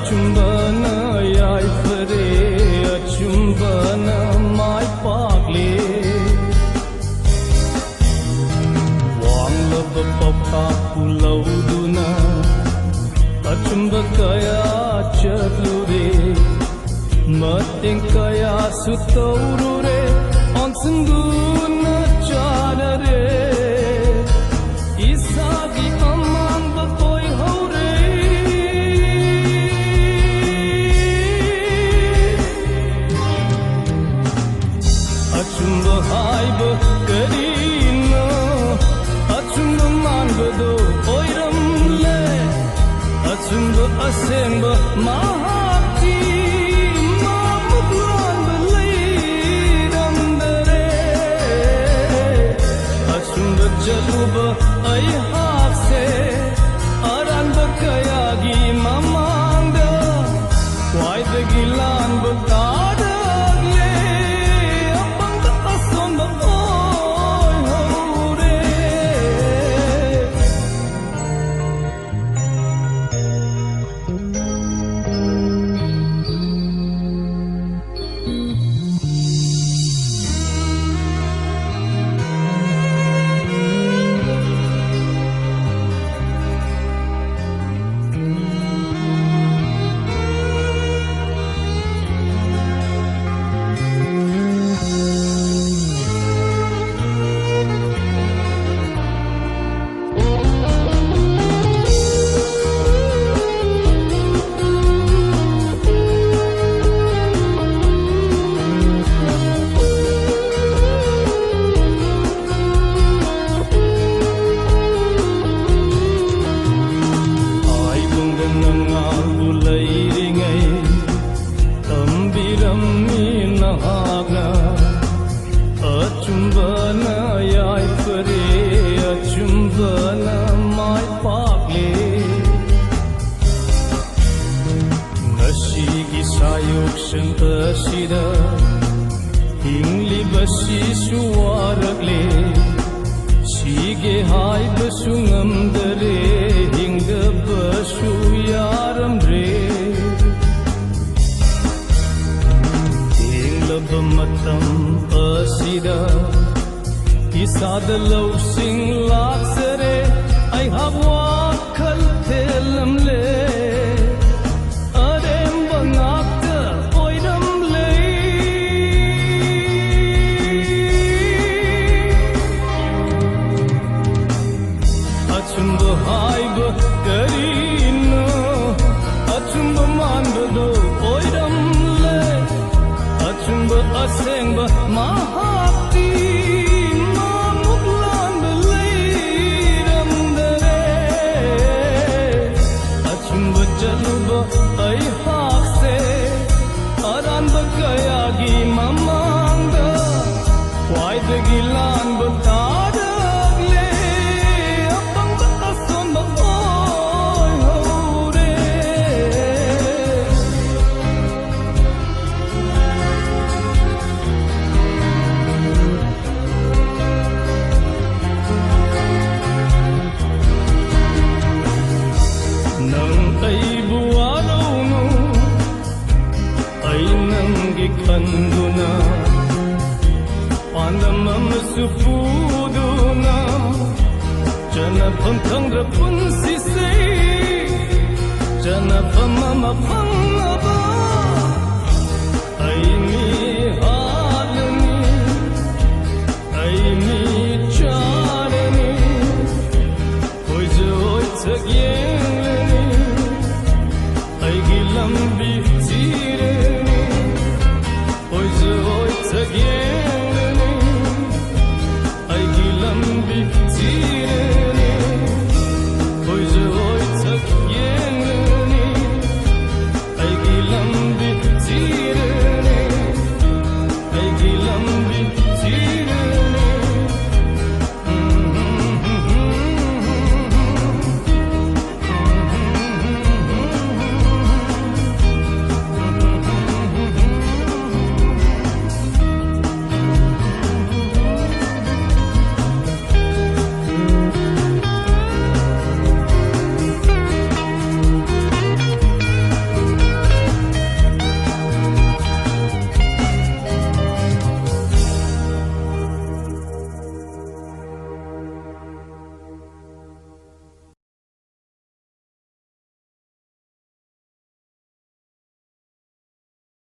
acumbana yaifare acumbana mai pakle wang laba papa pulau duna acumba kaya chatlure mating kaya sutaurure on sunguna chanare isagi amang bakoy hore achumba haiba karina achumba manbado oiram le achumba asemba mahati mamuklan balairam dare achumba jaluba ai hafse aran bakayagi mamanda wai the gilan bakadagle apang asom bakoy hore acumbana yaifare acumbana mai pakle ngasigi sayok shantasida hingli basi suwarakle sige hai basungam dare hingda basu yaram re matam asida isad law sing laksare ai hawa khal thelam le adem bangakta oidam le achumba haiba karina achumba manbado oidam le achumba asengba mahati mamuklan balairam dare achumba jaluba ai hakse aran bakayagi mamanda wai the gilan bakadagle apang asom bakoy hore kanduna pandamam supuduna janapam kangra punsi se janapam mama pangaba aimi halani aimi charani koi joy tsagyeni ai gilambi tireni again.